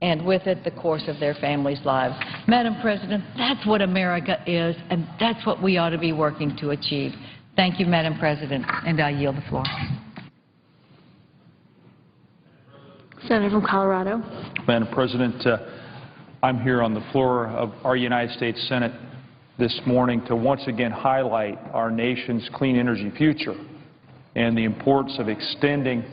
and with it the course of their families' lives. Madam President, that's what America is, and that's what we ought to be working to achieve. Thank you, Madam President, and I yield the floor. Senator from Colorado. Madam President, I'm here on the floor of our United States Senate this morning to once again highlight our nation's clean energy future and the importance of extending.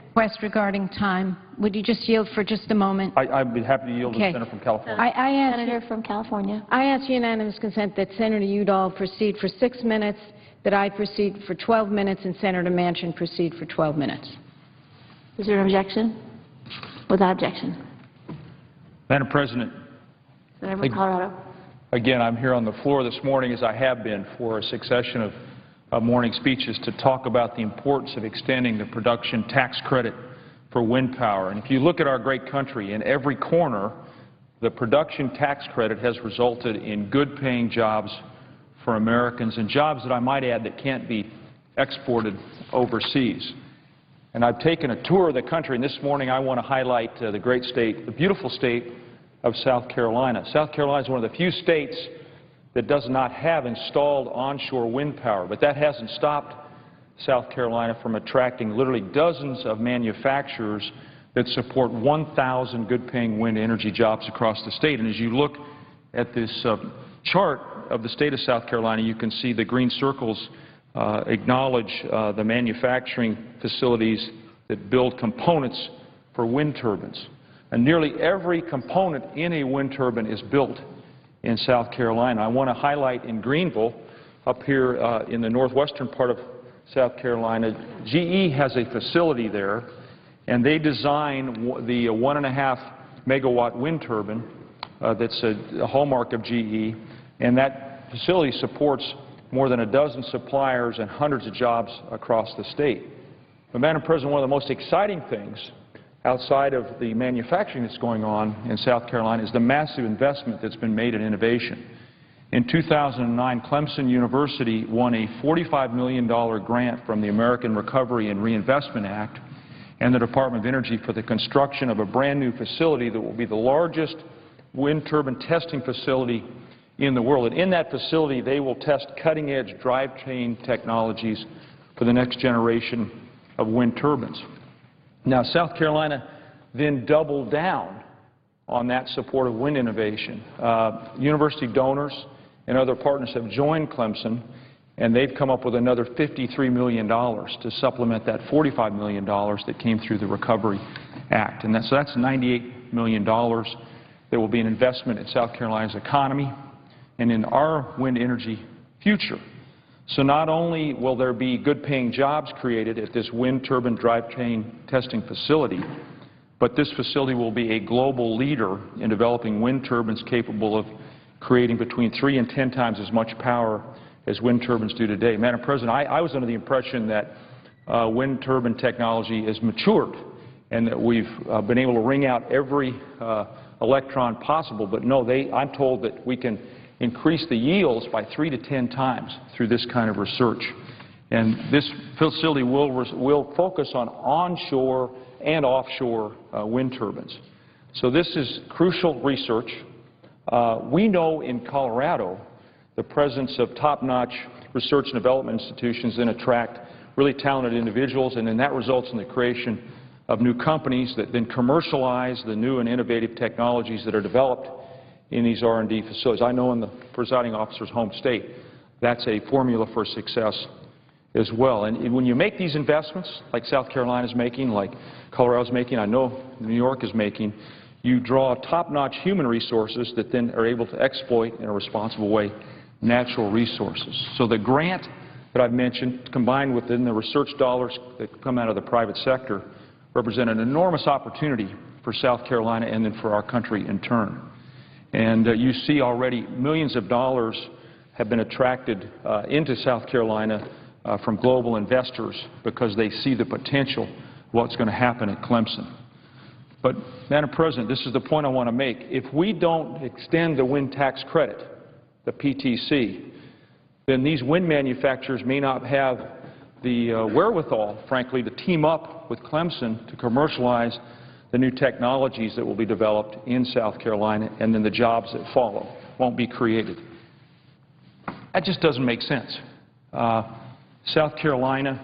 Request regarding time. Would you just yield for just a moment? I'd be happy to yield to the Senator from California. Senator from California. I ask unanimous consent that Senator Udall proceed for 6 minutes, that I proceed for 12 minutes, and Senator Manchin proceed for 12 minutes. Is there an objection? Without objection. Madam President, Senator from Colorado. Again, I'm here on the floor this morning, as I have been for a succession of morning speeches, to talk about the importance of extending the production tax credit for wind power. And if you look at our great country, in every corner, the production tax credit has resulted in good-paying jobs for Americans, and jobs that I might add that can't be exported overseas. And I've taken a tour of the country, and this morning I want to highlight the great state, the beautiful state of South Carolina. South Carolina is one of the few states that does not have installed onshore wind power, but that hasn't stopped South Carolina from attracting literally dozens of manufacturers that support 1,000 good-paying wind energy jobs across the state. And as you look at this chart of the state of South Carolina, you can see the green circles acknowledge the manufacturing facilities that build components for wind turbines. And nearly every component in a wind turbine is built in South Carolina. I want to highlight in Greenville, up here in the northwestern part of South Carolina, GE has a facility there, and they design the 1.5 megawatt wind turbine that's a hallmark of GE, and that facility supports more than a dozen suppliers and hundreds of jobs across the state. But, Madam President, one of the most exciting things outside of the manufacturing that's going on in South Carolina is the massive investment that's been made in innovation. In 2009, Clemson University won a $45 million grant from the American Recovery and Reinvestment Act and the Department of Energy for the construction of a brand new facility that will be the largest wind turbine testing facility in the world. And in that facility, they will test cutting-edge drivetrain technologies for the next generation of wind turbines. Now, South Carolina then doubled down on that support of wind innovation. University donors and other partners have joined Clemson, and they've come up with another $53 million to supplement that $45 million that came through the Recovery Act. And so that's $98 million that will be an investment in South Carolina's economy and in our wind energy future. So not only will there be good-paying jobs created at this wind turbine drivetrain testing facility, but this facility will be a global leader in developing wind turbines capable of creating between 3 and 10 times as much power as wind turbines do today. Madam President, I was under the impression that wind turbine technology is matured and that we've been able to wring out every electron possible, but no, I'm told that we can increase the yields by 3 to 10 times through this kind of research. And this facility will focus on onshore and offshore wind turbines. So this is crucial research. We know in Colorado the presence of top-notch research and development institutions then attract really talented individuals, and then that results in the creation of new companies that then commercialize the new and innovative technologies that are developed in these R&D facilities. I know in the presiding officer's home state, that's a formula for success as well. And when you make these investments, like South Carolina is making, like Colorado is making, I know New York is making, you draw top-notch human resources that then are able to exploit in a responsible way natural resources. So the grant that I've mentioned, combined with the research dollars that come out of the private sector, represent an enormous opportunity for South Carolina and then for our country in turn. And you see already millions of dollars have been attracted into South Carolina from global investors because they see the potential of what's going to happen at Clemson. But, Madam President, this is the point I want to make. If we don't extend the wind tax credit, the PTC, then these wind manufacturers may not have the wherewithal, frankly, to team up with Clemson to commercialize the new technologies that will be developed in South Carolina, and then the jobs that follow won't be created. That just doesn't make sense. South Carolina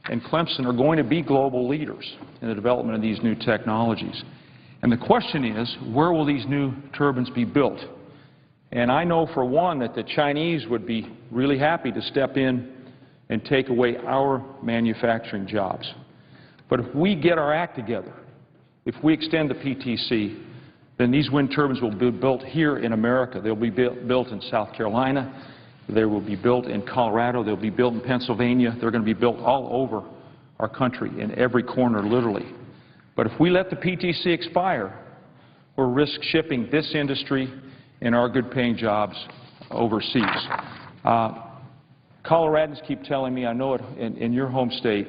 and Clemson are going to be global leaders in the development of these new technologies. And the question is, where will these new turbines be built? And I know for one that the Chinese would be really happy to step in and take away our manufacturing jobs. But if we get our act together, if we extend the PTC, then these wind turbines will be built here in America. They'll be built in South Carolina. They will be built in Colorado. They'll be built in Pennsylvania. They're going to be built all over our country, in every corner, literally. But if we let the PTC expire, we'll risk shipping this industry and our good-paying jobs overseas. Coloradans keep telling me, I know it in your home state,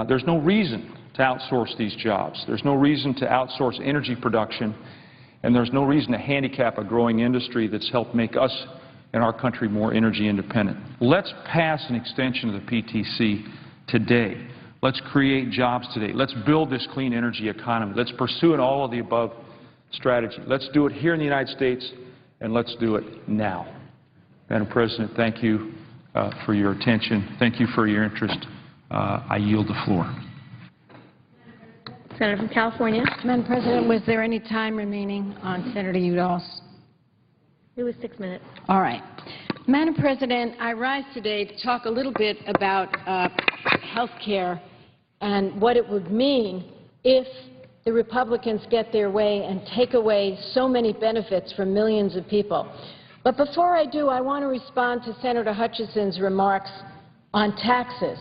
there's no reason to outsource these jobs. There's no reason to outsource energy production, and there's no reason to handicap a growing industry that's helped make us and our country more energy independent. Let's pass an extension of the PTC today. Let's create jobs today. Let's build this clean energy economy. Let's pursue an all-of-the-above strategy. Let's do it here in the United States, and let's do it now. Madam President, thank you for your attention. Thank you for your interest. I yield the floor. Senator from California. Madam President, was there any time remaining on Senator Udall's? It was 6 minutes. All right. Madam President, I rise today to talk a little bit about health care and what it would mean if the Republicans get their way and take away so many benefits from millions of people. But before I do, I want to respond to Senator Hutchinson's remarks on taxes.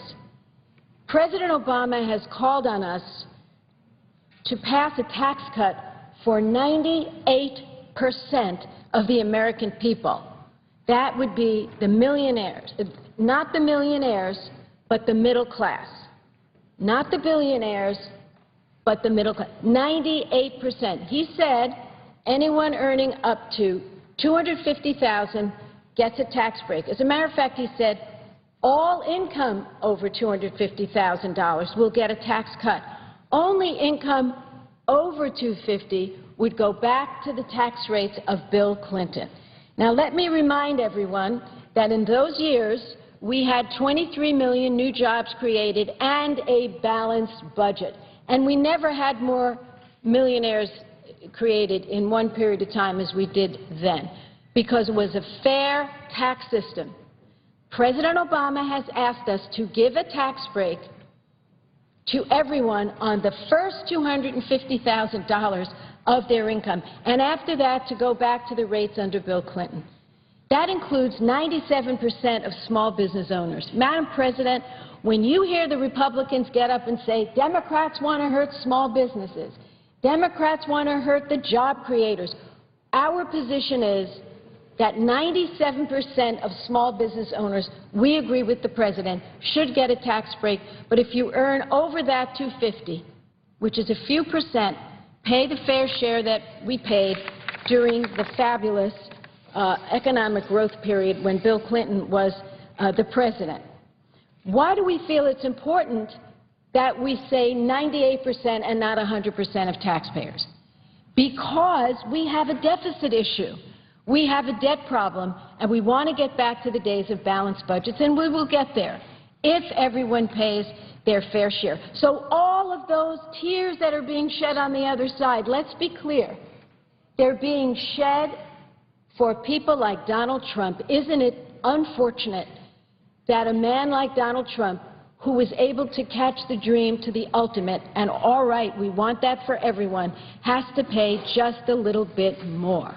President Obama has called on us to pass a tax cut for 98% of the American people. That would be the millionaires, not the millionaires, but the middle class. Not the billionaires, but the middle class. 98%. He said anyone earning up to $250,000 gets a tax break. As a matter of fact, he said all income over $250,000 will get a tax cut. Only income over $250,000 would go back to the tax rates of Bill Clinton. Now, let me remind everyone that in those years, we had 23 million new jobs created and a balanced budget. And we never had more millionaires created in one period of time as we did then, because it was a fair tax system. President Obama has asked us to give a tax break to everyone on the first $250,000 of their income, and after that to go back to the rates under Bill Clinton. That includes 97% of small business owners. Madam President, when you hear the Republicans get up and say, Democrats want to hurt small businesses, Democrats want to hurt the job creators, our position is that 97% of small business owners, we agree with the President, should get a tax break. But if you earn over that $250,000, which is a few percent, pay the fair share that we paid during the fabulous economic growth period when Bill Clinton was the President. Why do we feel it's important that we say 98% and not 100% of taxpayers? Because we have a deficit issue. We have a debt problem, and we want to get back to the days of balanced budgets, and we will get there if everyone pays their fair share. So all of those tears that are being shed on the other side, let's be clear, they're being shed for people like Donald Trump. Isn't it unfortunate that a man like Donald Trump, who was able to catch the dream to the ultimate, and all right, we want that for everyone, has to pay just a little bit more?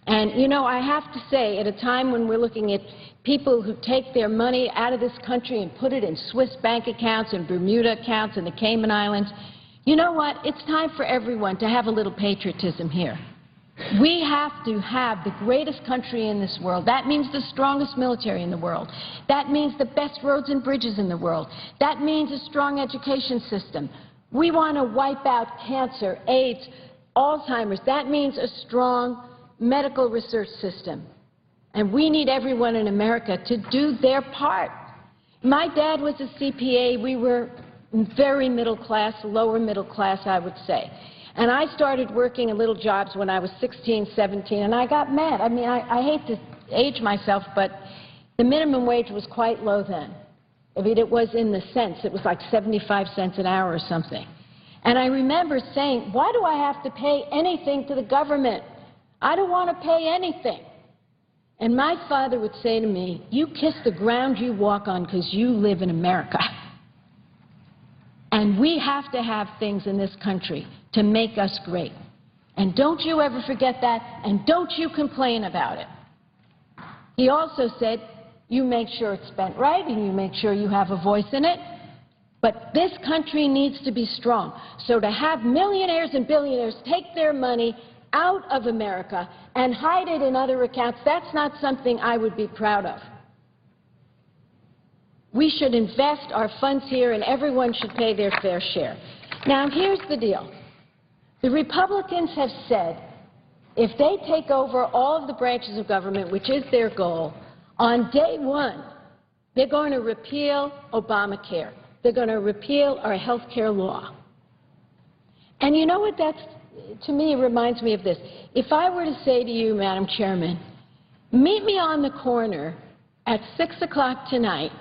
And, you know, I have to say, at a time when we're looking at people who take their money out of this country and put it in Swiss bank accounts and Bermuda accounts and the Cayman Islands, you know what? It's time for everyone to have a little patriotism here. We have to have the greatest country in this world. That means the strongest military in the world. That means the best roads and bridges in the world. That means a strong education system. We want to wipe out cancer, AIDS, Alzheimer's. That means a strong medical research system. And we need everyone in America to do their part. My dad was a CPA. We were very middle class, lower middle class, I would say. And I started working in little jobs when I was 16, 17, and I got mad. I mean, I hate to age myself, but the minimum wage was quite low then. I mean, it was in the cents. It was like 75 cents an hour or something. And I remember saying, why do I have to pay anything to the government? I don't want to pay anything. And my father would say to me, you kiss the ground you walk on because you live in America. And we have to have things in this country to make us great. And don't you ever forget that, and don't you complain about it. He also said, you make sure it's spent right and you make sure you have a voice in it. But this country needs to be strong. So to have millionaires and billionaires take their money out of America and hide it in other accounts, that's not something I would be proud of. We should invest our funds here, and everyone should pay their fair share. Now, here's the deal. The Republicans have said if they take over all of the branches of government, which is their goal, on day one, they're going to repeal Obamacare. They're going to repeal our health care law. And you know what that's, to me, reminds me of this. If I were to say to you, Madam Chairman, meet me on the corner at 6 o'clock tonight,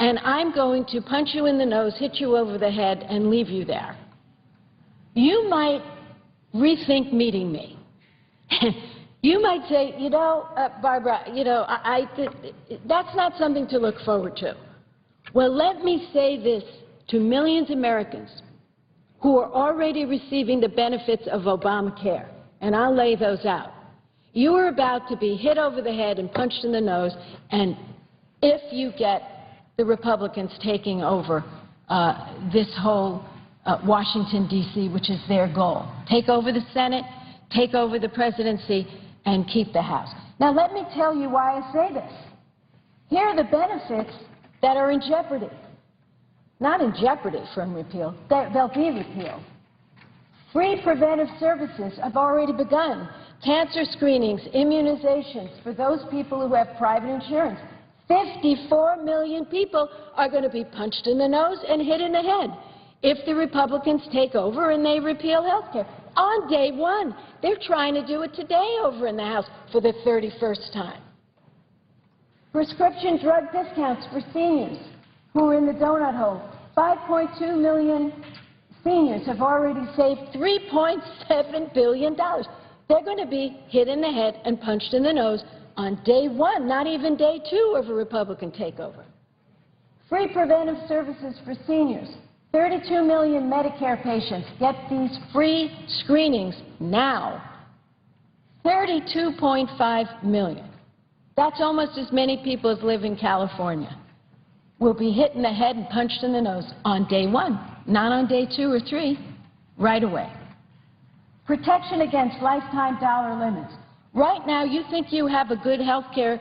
and I'm going to punch you in the nose, hit you over the head, and leave you there, you might rethink meeting me. You might say, you know, Barbara, you know, that's not something to look forward to. Well, let me say this to millions of Americans who are already receiving the benefits of Obamacare, and I'll lay those out. You are about to be hit over the head and punched in the nose, and if you get the Republicans taking over this whole Washington, D.C., which is their goal. Take over the Senate, take over the presidency, and keep the House. Now, let me tell you why I say this. Here are the benefits that are in jeopardy. Not in jeopardy from repeal. They'll be repealed. Free preventive services have already begun. Cancer screenings, immunizations for those people who have private insurance. 54 million people are going to be punched in the nose and hit in the head if the Republicans take over and they repeal health care. On day one, they're trying to do it today over in the House for the 31st time. Prescription drug discounts for seniors who are in the donut hole. 5.2 million seniors have already saved $3.7 billion. They're going to be hit in the head and punched in the nose on day one, not even day two of a Republican takeover. Free preventive services for seniors. 32 million Medicare patients get these free screenings now. 32.5 million. That's almost as many people as live in California. Will be hit in the head and punched in the nose on day one, not on day 2 or 3, right away. Protection against lifetime dollar limits. Right now, you think you have a good health care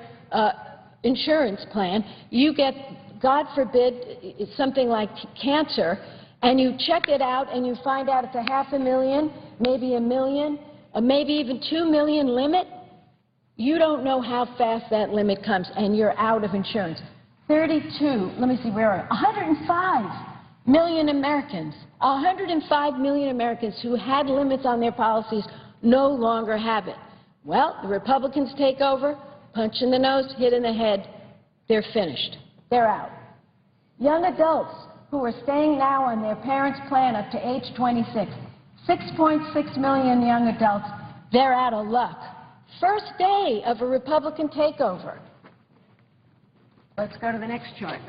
insurance plan. You get, God forbid, something like cancer, and you check it out and you find out it's a $500,000, maybe $1 million, maybe even $2 million limit. You don't know how fast that limit comes, and you're out of insurance. 105 million Americans, 105 million Americans who had limits on their policies no longer have it. Well, the Republicans take over, punch in the nose, hit in the head, they're finished. They're out. Young adults who are staying now on their parents' plan up to age 26, 6.6 million young adults, they're out of luck. First day of a Republican takeover. Let's go to the next chart.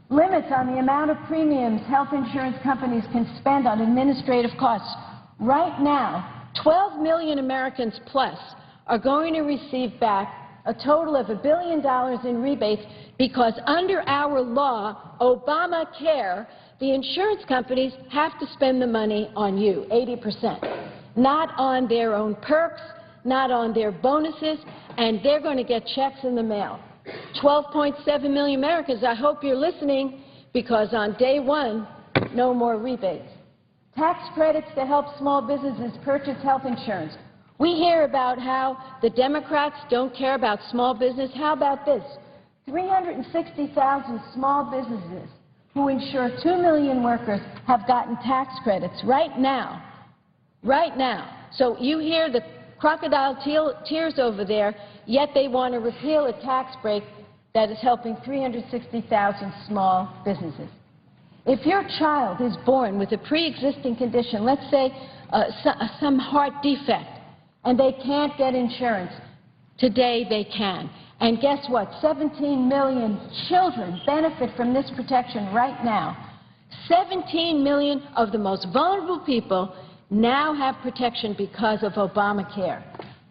Limits on the amount of premiums health insurance companies can spend on administrative costs. Right now, 12 million Americans plus are going to receive back a total of $1 billion in rebates because under our law, Obamacare, the insurance companies have to spend the money on you, 80%, not on their own perks, not on their bonuses, and they're going to get checks in the mail. 12.7 million Americans, I hope you're listening, because on day one, no more rebates. Tax credits to help small businesses purchase health insurance. We hear about how the Democrats don't care about small business. How about this? 360,000 small businesses who insure 2 million workers have gotten tax credits right now. Right now. So you hear the crocodile tears over there, yet they want to repeal a tax break that is helping 360,000 small businesses. If your child is born with a pre-existing condition, let's say some heart defect, and they can't get insurance, today they can. And guess what? 17 million children benefit from this protection right now. 17 million of the most vulnerable people now have protection because of Obamacare.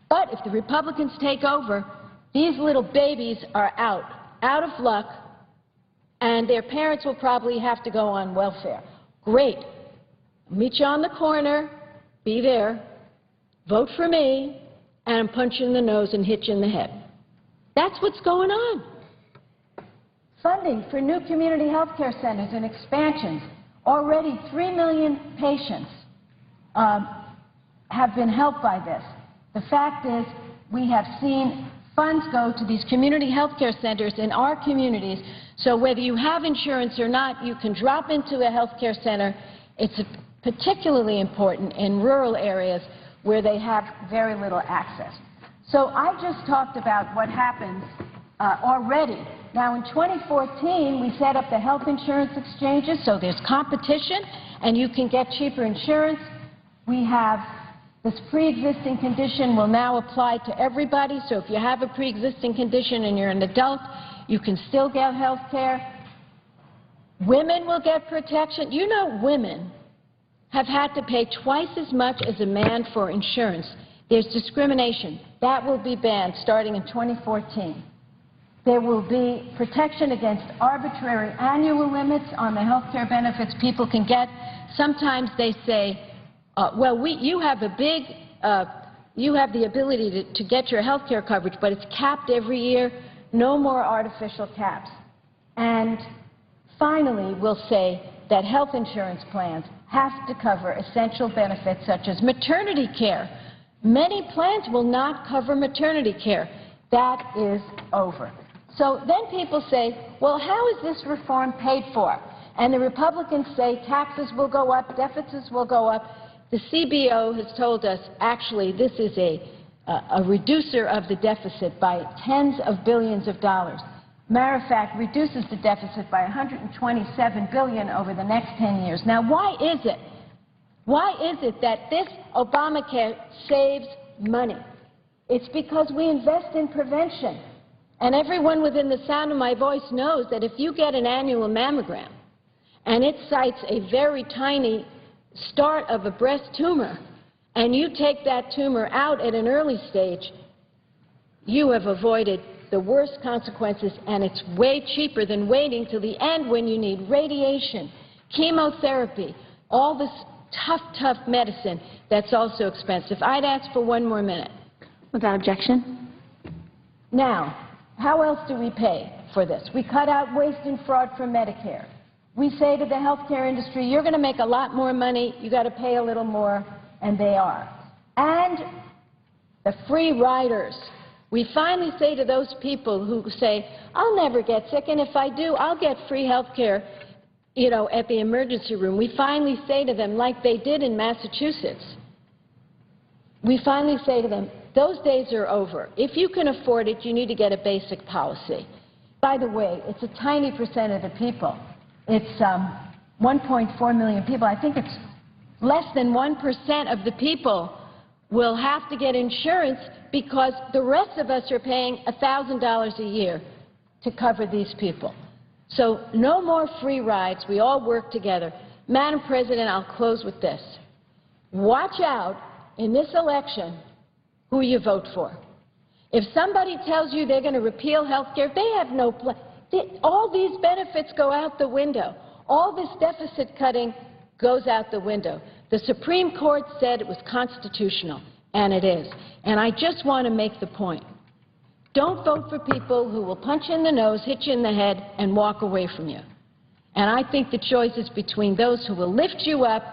But if the Republicans take over, these little babies are out of luck, and their parents will probably have to go on welfare. Great. Meet you on the corner, be there, vote for me, and punch you in the nose and hit you in the head. That's what's going on. Funding for new community health care centers and expansions. Already 3 million patients have been helped by this. The fact is, we have seen funds go to these community health care centers in our communities, so whether you have insurance or not, you can drop into a health care center. It's particularly important in rural areas where they have very little access. So I just talked about what happens already. Now, in 2014, we set up the health insurance exchanges, so there's competition, and you can get cheaper insurance. We have this pre-existing condition will now apply to everybody, so if you have a pre-existing condition and you're an adult, you can still get health care. Women will get protection. You know, women have had to pay twice as much as a man for insurance. There's discrimination. That will be banned starting in 2014. There will be protection against arbitrary annual limits on the health care benefits people can get. Sometimes they say, well, you have the ability to get your health care coverage, but it's capped every year. No more artificial caps. And finally, we'll say that health insurance plans have to cover essential benefits such as maternity care. Many plans will not cover maternity care. That is over. So then people say, well, how is this reform paid for? And the Republicans say taxes will go up, deficits will go up. The CBO has told us, actually, this is a reducer of the deficit by tens of billions of dollars. Matter of fact, reduces the deficit by $127 billion over the next 10 years. Now, why is it? Why is it that this Obamacare saves money? It's because we invest in prevention. And everyone within the sound of my voice knows that if you get an annual mammogram and it cites a very tiny start of a breast tumor, and you take that tumor out at an early stage, you have avoided the worst consequences, and it's way cheaper than waiting till the end when you need radiation, chemotherapy, all this tough medicine that's also expensive. I'd ask for one more minute. Without objection. Now, how else do we pay for this? We cut out waste and fraud from Medicare. We say to the health care industry, you're going to make a lot more money, you've got to pay a little more, and they are. And the free riders. We finally say to those people who say, I'll never get sick, and if I do, I'll get free health care, you know, at the emergency room. We finally say to them, like they did in Massachusetts, we finally say to them, those days are over. If you can afford it, you need to get a basic policy. By the way, it's a tiny percent of the people. It's 1.4 million people. I think it's less than 1% of the people will have to get insurance because the rest of us are paying $1,000 a year to cover these people. So no more free rides. We all work together. Madam President, I'll close with this. Watch out in this election who you vote for. If somebody tells you they're going to repeal health care, they have no plan. All these benefits go out the window. All this deficit cutting goes out the window. The Supreme Court said it was constitutional, and it is. And I just want to make the point. Don't vote for people who will punch you in the nose, hit you in the head, and walk away from you. And I think the choice is between those who will lift you up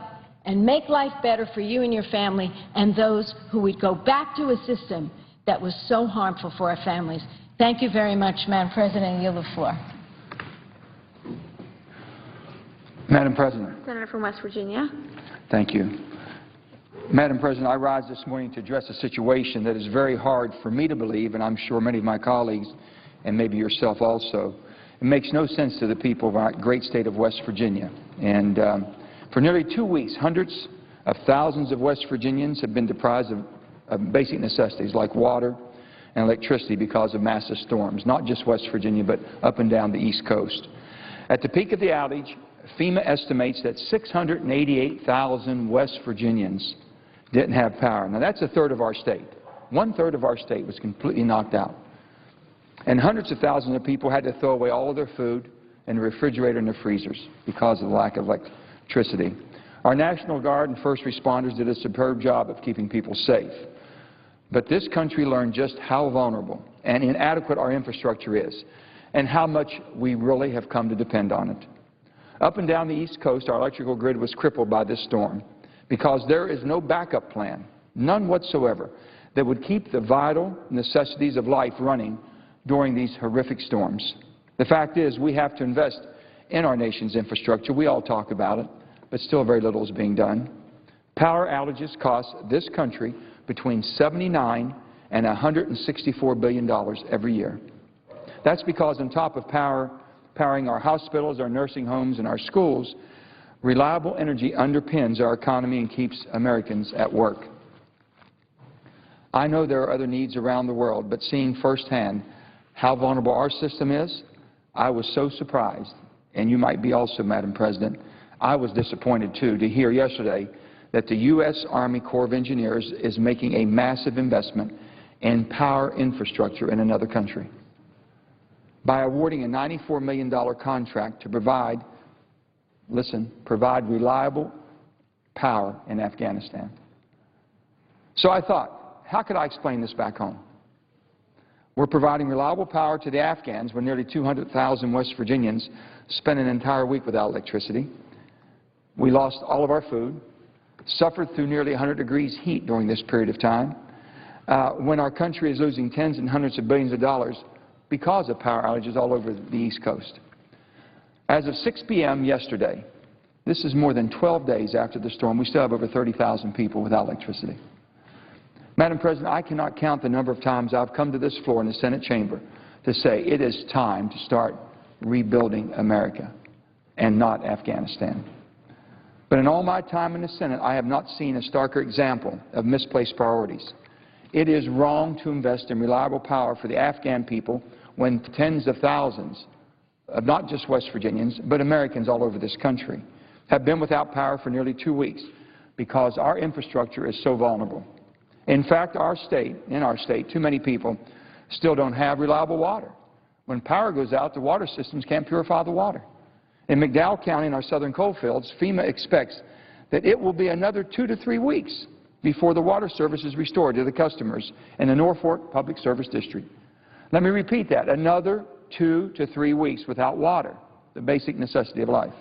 and make life better for you and your family and those who would go back to a system that was so harmful for our families. Thank you very much, Madam President. I yield the floor. Madam President. Senator from West Virginia. Thank you. Madam President, I rise this morning to address a situation that is very hard for me to believe, and I'm sure many of my colleagues, and maybe yourself also. It makes no sense to the people of our great state of West Virginia. And for nearly 2 weeks, hundreds of thousands of West Virginians have been deprived of basic necessities like water and electricity because of massive storms, not just West Virginia, but up and down the East Coast. At the peak of the outage, FEMA estimates that 688,000 West Virginians didn't have power. Now, that's a third of our state. 1/3 of our state was completely knocked out. And hundreds of thousands of people had to throw away all of their food in the refrigerator and the freezers because of the lack of electricity. Our National Guard and first responders did a superb job of keeping people safe. But this country learned just how vulnerable and inadequate our infrastructure is and how much we really have come to depend on it. Up and down the East Coast, our electrical grid was crippled by this storm because there is no backup plan, none whatsoever, that would keep the vital necessities of life running during these horrific storms. The fact is, we have to invest in our nation's infrastructure. We all talk about it, but still very little is being done. Power outages cost this country between $79 and $164 billion every year. That's because on top of powering our hospitals, our nursing homes, and our schools, reliable energy underpins our economy and keeps Americans at work. I know there are other needs around the world, but seeing firsthand how vulnerable our system is, I was so surprised, and you might be also, Madam President. I was disappointed, too, to hear yesterday that the U.S. Army Corps of Engineers is making a massive investment in power infrastructure in another country by awarding a $94 million contract to provide reliable power in Afghanistan. So I thought, how could I explain this back home? We're providing reliable power to the Afghans when nearly 200,000 West Virginians spent an entire week without electricity. We lost all of our food, suffered through nearly 100 degrees heat during this period of time, when our country is losing tens and hundreds of billions of dollars because of power outages all over the East Coast. As of 6 p.m. yesterday, this is more than 12 days after the storm, we still have over 30,000 people without electricity. Madam President, I cannot count the number of times I've come to this floor in the Senate chamber to say it is time to start rebuilding America and not Afghanistan. But in all my time in the Senate, I have not seen a starker example of misplaced priorities. It is wrong to invest in reliable power for the Afghan people when tens of thousands of not just West Virginians, but Americans all over this country have been without power for nearly 2 weeks because our infrastructure is so vulnerable. In fact, in our state, too many people still don't have reliable water. When power goes out, the water systems can't purify the water. In McDowell County, in our southern coal fields, FEMA expects that it will be another 2 to 3 weeks before the water service is restored to the customers in the Norfolk Public Service District. Let me repeat that, another 2 to 3 weeks without water, the basic necessity of life.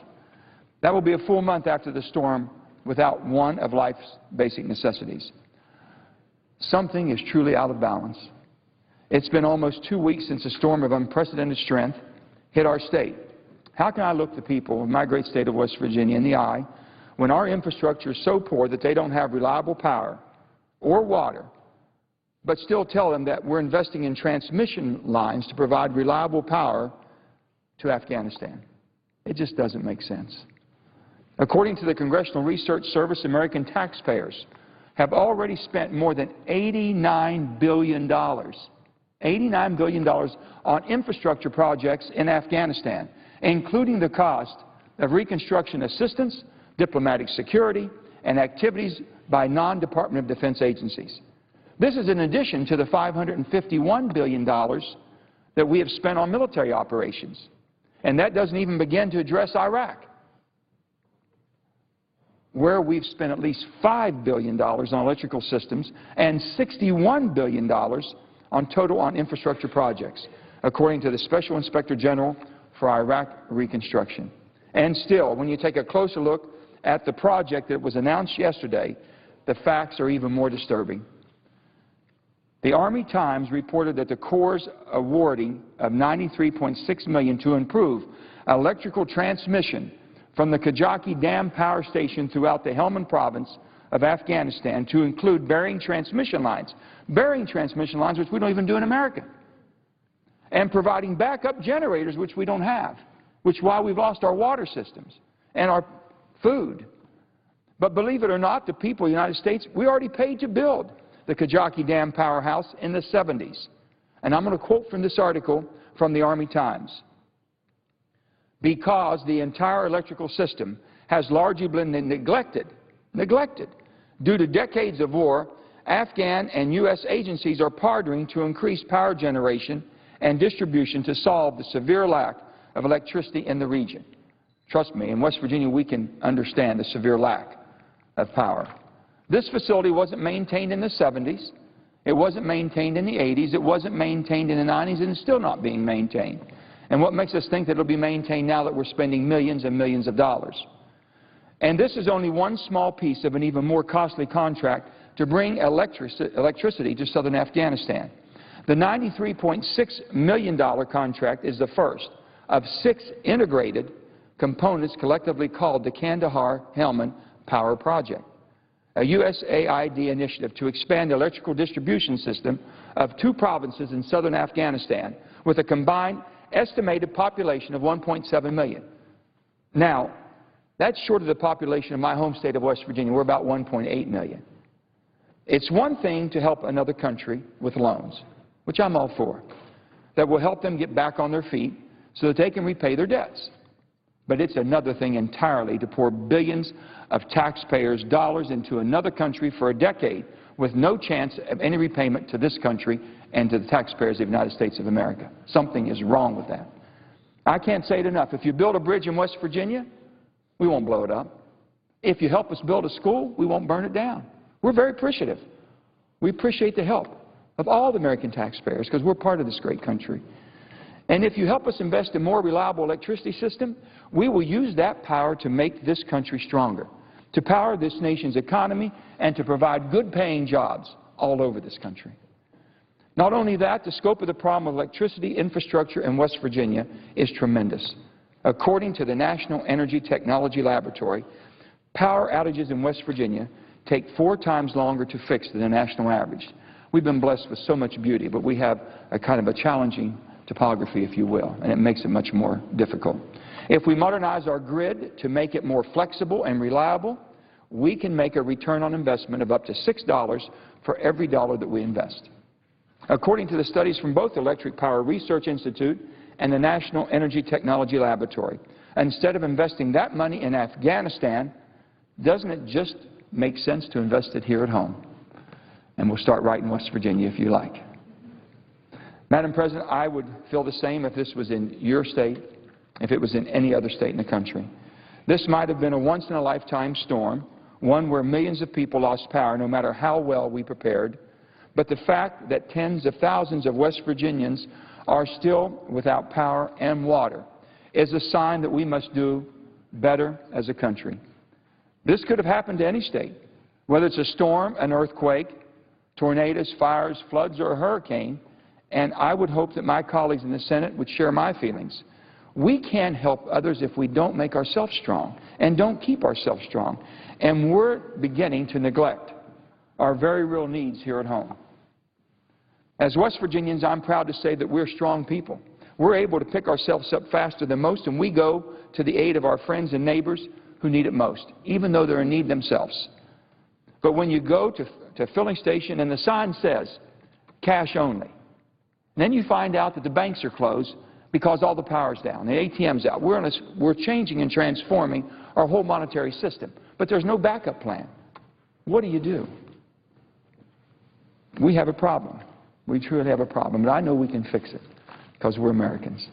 That will be a full month after the storm without one of life's basic necessities. Something is truly out of balance. It's been almost 2 weeks since a storm of unprecedented strength hit our state. How can I look the people of my great state of West Virginia in the eye when our infrastructure is so poor that they don't have reliable power or water, but still tell them that we're investing in transmission lines to provide reliable power to Afghanistan? It just doesn't make sense. According to the Congressional Research Service, American taxpayers have already spent more than $89 billion on infrastructure projects in Afghanistan, including the cost of reconstruction assistance, diplomatic security, and activities by non-Department of Defense agencies. This is in addition to the $551 billion that we have spent on military operations. And that doesn't even begin to address Iraq, where we've spent at least $5 billion on electrical systems and $61 billion on infrastructure projects, according to the Special Inspector General for Iraq Reconstruction. And still, when you take a closer look at the project that was announced yesterday, the facts are even more disturbing. The Army Times reported that the Corps' awarding of $93.6 million to improve electrical transmission from the Kajaki Dam power station throughout the Helmand province of Afghanistan to include burying transmission lines which we don't even do in America, and providing backup generators which we don't have, which is why we've lost our water systems and our food. But believe it or not, the people of the United States, we already paid to build the Kajaki Dam powerhouse in the 70s. And I'm going to quote from this article from the Army Times. Because the entire electrical system has largely been neglected due to decades of war, Afghan and U.S. agencies are partnering to increase power generation and distribution to solve the severe lack of electricity in the region. Trust me, in West Virginia we can understand the severe lack of power. This facility wasn't maintained in the 70s. It wasn't maintained in the 80s. It wasn't maintained in the 90s, and it's still not being maintained. And what makes us think that it will be maintained now that we're spending millions and millions of dollars? And this is only one small piece of an even more costly contract to bring electricity to southern Afghanistan. The $93.6 million contract is the first of 6 integrated components collectively called the Kandahar-Helmand Power Project, a USAID initiative to expand the electrical distribution system of 2 provinces in southern Afghanistan with a combined estimated population of 1.7 million. Now, that's short of the population of my home state of West Virginia. We're about 1.8 million. It's one thing to help another country with loans, which I'm all for, that will help them get back on their feet so that they can repay their debts. But it's another thing entirely to pour billions of taxpayers' dollars into another country for a decade with no chance of any repayment to this country and to the taxpayers of the United States of America. Something is wrong with that. I can't say it enough. If you build a bridge in West Virginia, we won't blow it up. If you help us build a school, we won't burn it down. We're very appreciative. We appreciate the help of all the American taxpayers because we're part of this great country. And if you help us invest in a more reliable electricity system, we will use that power to make this country stronger, to power this nation's economy, and to provide good-paying jobs all over this country. Not only that, the scope of the problem of electricity infrastructure in West Virginia is tremendous. According to the National Energy Technology Laboratory, power outages in West Virginia take 4 times longer to fix than the national average. We've been blessed with so much beauty, but we have a kind of a challenging topography, if you will, and it makes it much more difficult. If we modernize our grid to make it more flexible and reliable, we can make a return on investment of up to $6 for every dollar that we invest. According to the studies from both the Electric Power Research Institute and the National Energy Technology Laboratory, instead of investing that money in Afghanistan, doesn't it just make sense to invest it here at home? And we'll start right in West Virginia if you like. Madam President, I would feel the same if this was in your state, if it was in any other state in the country. This might have been a once-in-a-lifetime storm, one where millions of people lost power no matter how well we prepared. But the fact that tens of thousands of West Virginians are still without power and water is a sign that we must do better as a country. This could have happened to any state, whether it's a storm, an earthquake, tornadoes, fires, floods, or a hurricane, and I would hope that my colleagues in the Senate would share my feelings. We can't help others if we don't make ourselves strong and don't keep ourselves strong. And we're beginning to neglect our very real needs here at home. As West Virginians, I'm proud to say that we're strong people. We're able to pick ourselves up faster than most, and we go to the aid of our friends and neighbors who need it most, even though they're in need themselves. But when you go to a filling station and the sign says, cash only, then you find out that the banks are closed because all the power's down, the ATM's out. We're changing and transforming our whole monetary system, but there's no backup plan. What do? We have a problem. We truly have a problem, but I know we can fix it because we're Americans.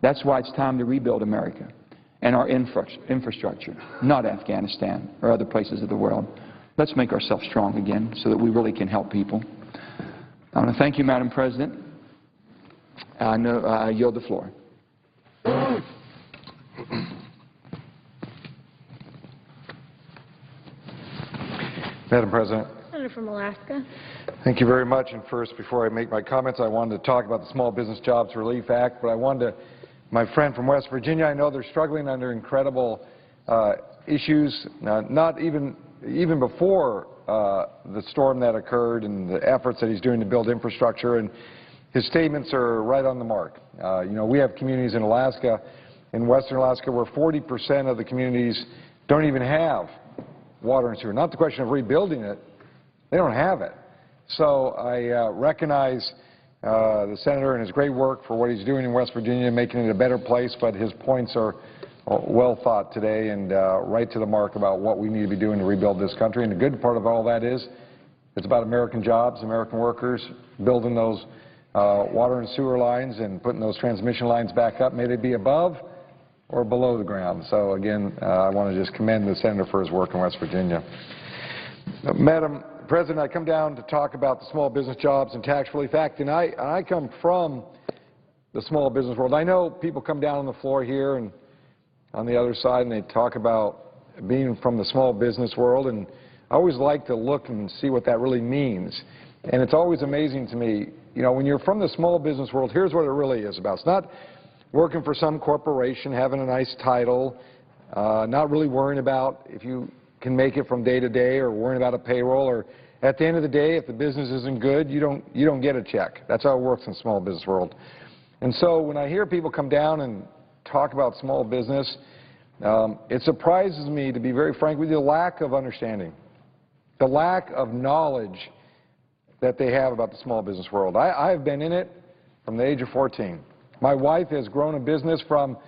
That's why it's time to rebuild America and our infrastructure, not Afghanistan or other places of the world. Let's make ourselves strong again so that we really can help people. I want to thank you, Madam President. I yield the floor. Madam President. Senator from Alaska. Thank you very much. And first, before I make my comments, I wanted to talk about the Small Business Jobs Relief Act, but I wanted to, my friend from West Virginia, I know they're struggling under incredible issues, not even before the storm that occurred and the efforts that he's doing to build infrastructure, and his statements are right on the mark. We have communities in Alaska, in western Alaska, where 40% of the communities don't even have water and sewer. Not the question of rebuilding it, they don't have it. So I recognize the Senator and his great work for what he's doing in West Virginia, making it a better place, but his points are well thought today and right to the mark about what we need to be doing to rebuild this country. And the good part of all that is it's about American jobs, American workers, building those water and sewer lines and putting those transmission lines back up. May they be above or below the ground. So, again, I want to just commend the Senator for his work in West Virginia. Madam President, I come down to talk about the small business jobs and tax relief act, and I come from the small business world. I know people come down on the floor here and on the other side, and they talk about being from the small business world, and I always like to look and see what that really means. And it's always amazing to me, when you're from the small business world, here's what it really is about. It's not working for some corporation, having a nice title, not really worrying about if you can make it from day to day or worrying about a payroll, or at the end of the day, if the business isn't good, you don't get a check. That's how it works in the small business world. And so when I hear people come down and talk about small business, it surprises me, to be very frank with you, the lack of understanding, the lack of knowledge that they have about the small business world. I've been in it from the age of 14. My wife has grown a business from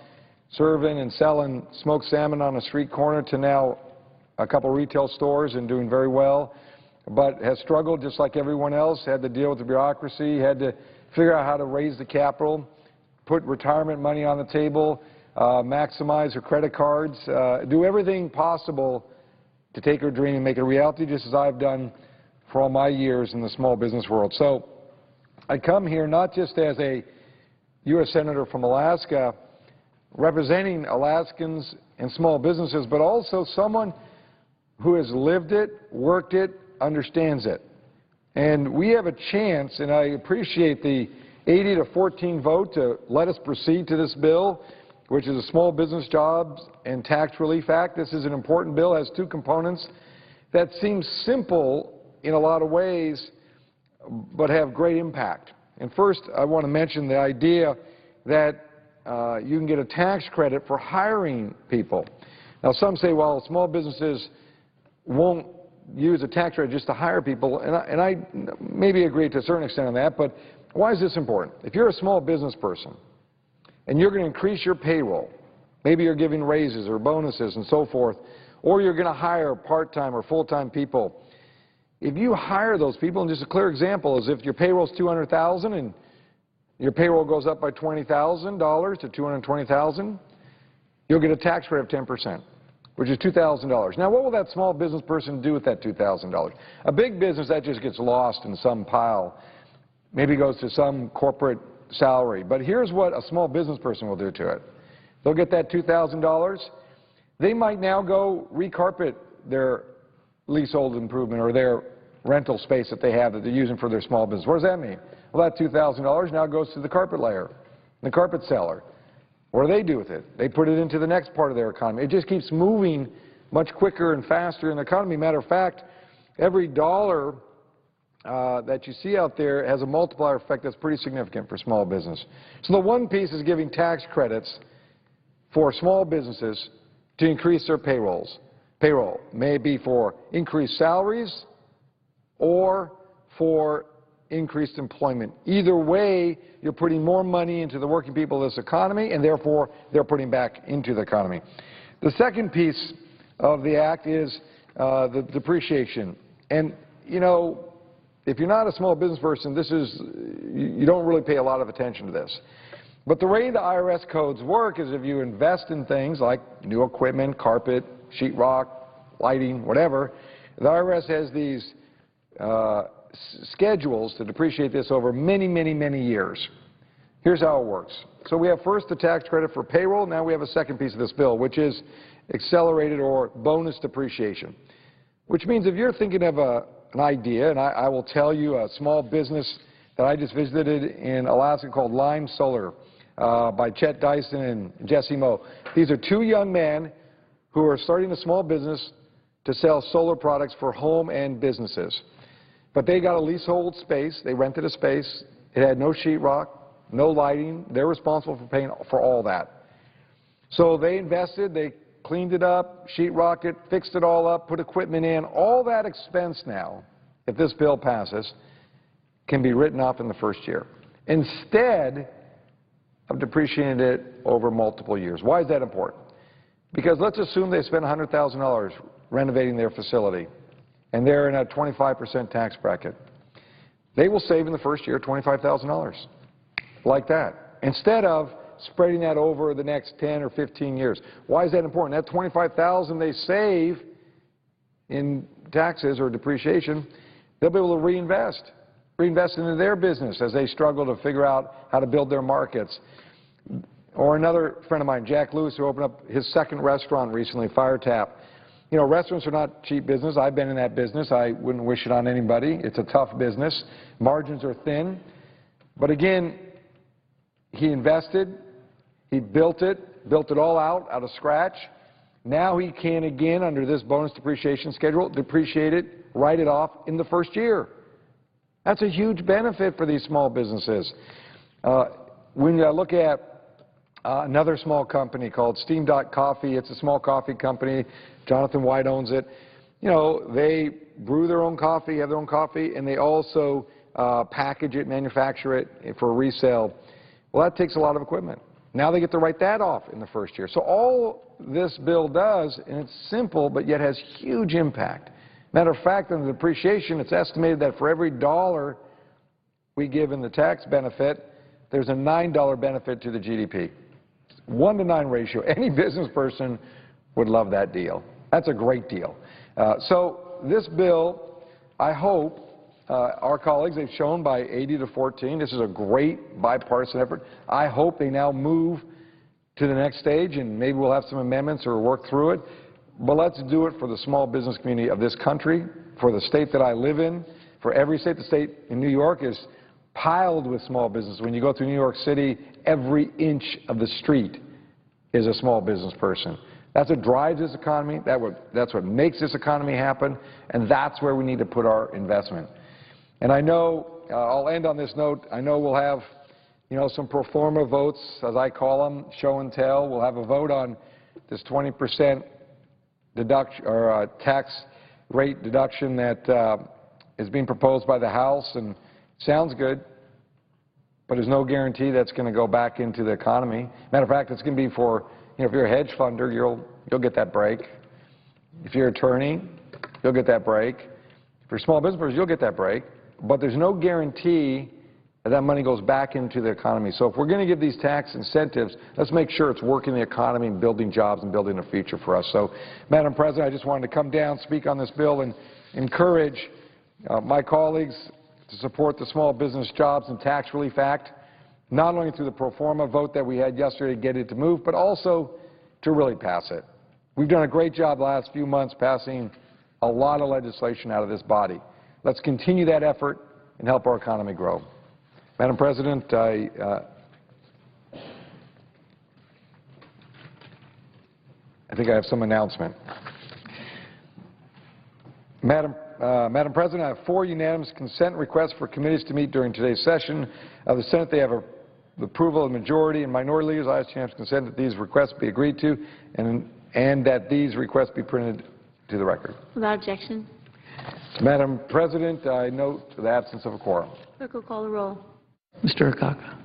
serving and selling smoked salmon on a street corner to now a couple retail stores and doing very well, but has struggled just like everyone else, had to deal with the bureaucracy, had to figure out how to raise the capital, put retirement money on the table, maximize her credit cards, do everything possible to take her dream and make it a reality, just as I've done for all my years in the small business world. So I come here not just as a U.S. Senator from Alaska representing Alaskans and small businesses, but also someone who has lived it, worked it, understands it. And we have a chance, and I appreciate the 80-14 vote to let us proceed to this bill, which is a Small Business Jobs and Tax Relief Act. This is an important bill. It has two components that seem simple in a lot of ways, but have great impact. And first, I want to mention the idea that you can get a tax credit for hiring people. Now, some say, well, small businesses won't use a tax credit just to hire people, and I maybe agree to a certain extent on that, but why is this important? If you're a small business person and you're going to increase your payroll, maybe you're giving raises or bonuses and so forth, or you're going to hire part-time or full-time people, if you hire those people, and just a clear example is if your payroll is $200,000 and your payroll goes up by $20,000 to $220,000, you'll get a tax credit of 10%, which is $2,000. Now, what will that small business person do with that $2,000? A big business, that just gets lost in some pile, maybe goes to some corporate salary. But here's what a small business person will do to it. They'll get that $2,000. They might now go recarpet their leasehold improvement or their rental space that they have that they're using for their small business. What does that mean? Well, that $2,000 now goes to the carpet layer, the carpet seller. What do they do with it? They put it into the next part of their economy. It just keeps moving much quicker and faster in the economy. Matter of fact, every dollar that you see out there has a multiplier effect that's pretty significant for small business. So the one piece is giving tax credits for small businesses to increase their payrolls. Payroll may be for increased salaries or for increased employment. Either way, you're putting more money into the working people of this economy, and therefore they're putting back into the economy. The second piece of the act is the depreciation. And, if you're not a small business person, you don't really pay a lot of attention to this. But the way the IRS codes work is if you invest in things like new equipment, carpet, sheetrock, lighting, whatever, the IRS has these schedules to depreciate this over many, many, many years. Here's how it works. So we have first the tax credit for payroll. Now we have a second piece of this bill, which is accelerated or bonus depreciation, which means if you're thinking of an idea, and I will tell you a small business that I just visited in Alaska called Lime Solar by Chet Dyson and Jesse Moe. These are two young men who are starting a small business to sell solar products for home and businesses. But they got a leasehold space. They rented a space. It had no sheetrock, no lighting. They're responsible for paying for all that. So they invested. They cleaned it up, sheetrocked it, fixed it all up, put equipment in. All that expense now, if this bill passes, can be written off in the first year, instead of depreciating it over multiple years. Why is that important? Because let's assume they spend $100,000 renovating their facility, and they're in a 25% tax bracket. They will save in the first year $25,000, like that, instead of spreading that over the next 10 or 15 years. Why is that important? That $25,000 they save in taxes or depreciation, they'll be able to reinvest into their business as they struggle to figure out how to build their markets. Or another friend of mine, Jack Lewis, who opened up his second restaurant recently, Fire Tap. You know, restaurants are not cheap business. I've been in that business. I wouldn't wish it on anybody. It's a tough business. Margins are thin. But again, he invested. He built it all out of scratch. Now he can, again, under this bonus depreciation schedule, depreciate it, write it off in the first year. That's a huge benefit for these small businesses. When you look at another small company called Steam Coffee, it's a small coffee company. Jonathan White owns it. You know, they brew their own coffee, have their own coffee, and they also package it, manufacture it for resale. Well, that takes a lot of equipment. Now they get to write that off in the first year. So all this bill does, and it's simple, but yet has huge impact. Matter of fact, in the depreciation, it's estimated that for every dollar we give in the tax benefit, there's a $9 benefit to the GDP. 1-to-9 ratio. Any business person would love that deal. That's a great deal. So this bill, I hope, our colleagues, they've shown by 80-14, this is a great bipartisan effort. I hope they now move to the next stage, and maybe we'll have some amendments or work through it. But let's do it for the small business community of this country, for the state that I live in, for every state. The state in New York is piled with small business. When you go through New York City, every inch of the street is a small business person. That's what drives this economy. That's what makes this economy happen, and that's where we need to put our investment. And I know, I'll end on this note, I know we'll have, you know, some pro forma votes, as I call them, show and tell. We'll have a vote on this 20% deduction or tax rate deduction that is being proposed by the House, and sounds good, but there's no guarantee that's going to go back into the economy. Matter of fact, it's going to be for, you know, if you're a hedge funder, you'll get that break. If you're an attorney, you'll get that break. If you're small business, you'll get that break. But there's no guarantee that that money goes back into the economy. So if we're going to give these tax incentives, let's make sure it's working the economy and building jobs and building a future for us. So, Madam President, I just wanted to come down, speak on this bill, and encourage my colleagues to support the Small Business Jobs and Tax Relief Act, not only through the pro forma vote that we had yesterday to get it to move, but also to really pass it. We've done a great job the last few months passing a lot of legislation out of this body. Let's continue that effort and help our economy grow. Madam President, I think I have some announcement. Madam President, I have 4 unanimous consent requests for committees to meet during today's session of the Senate. They have the approval of the majority and minority leaders. I ask unanimous consent that these requests be agreed to and that these requests be printed to the record. Without objection. Madam President, I note the absence of a quorum. Clerk will call the roll. Mr. Akaka.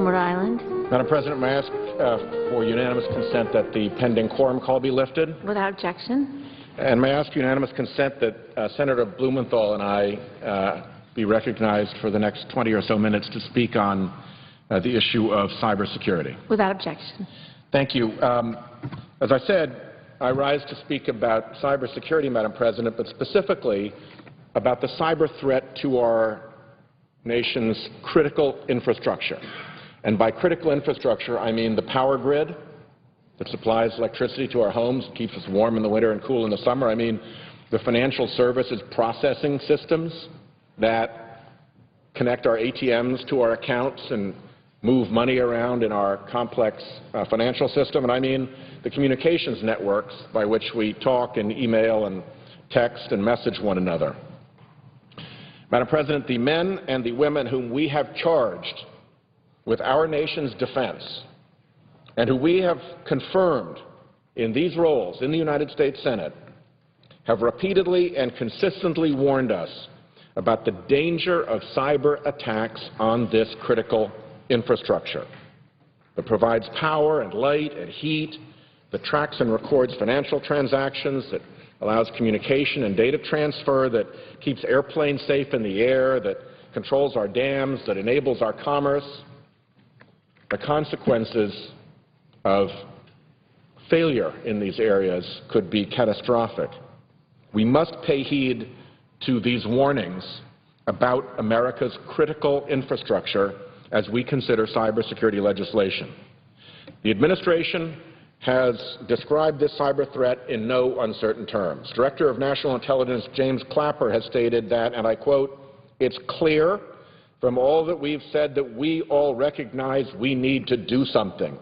from Rhode Island. Madam President, may I ask for unanimous consent that the pending quorum call be lifted? Without objection. And may I ask unanimous consent that Senator Blumenthal and I be recognized for the next 20 or so minutes to speak on the issue of cybersecurity? Without objection. Thank you. As I said, I rise to speak about cybersecurity, Madam President, but specifically about the cyber threat to our nation's critical infrastructure. And by critical infrastructure, I mean the power grid that supplies electricity to our homes, keeps us warm in the winter and cool in the summer. I mean the financial services processing systems that connect our ATMs to our accounts and move money around in our complex financial system. And I mean the communications networks by which we talk and email and text and message one another. Madam President, the men and the women whom we have charged with our nation's defense and who we have confirmed in these roles in the United States Senate have repeatedly and consistently warned us about the danger of cyber attacks on this critical infrastructure that provides power and light and heat, that tracks and records financial transactions, that allows communication and data transfer, that keeps airplanes safe in the air, that controls our dams, that enables our commerce. The consequences of failure in these areas could be catastrophic. We must pay heed to these warnings about America's critical infrastructure as we consider cybersecurity legislation. The administration has described this cyber threat in no uncertain terms. Director of National Intelligence James Clapper has stated that, and I quote, "It's clear from all that we've said that we all recognize we need to do something.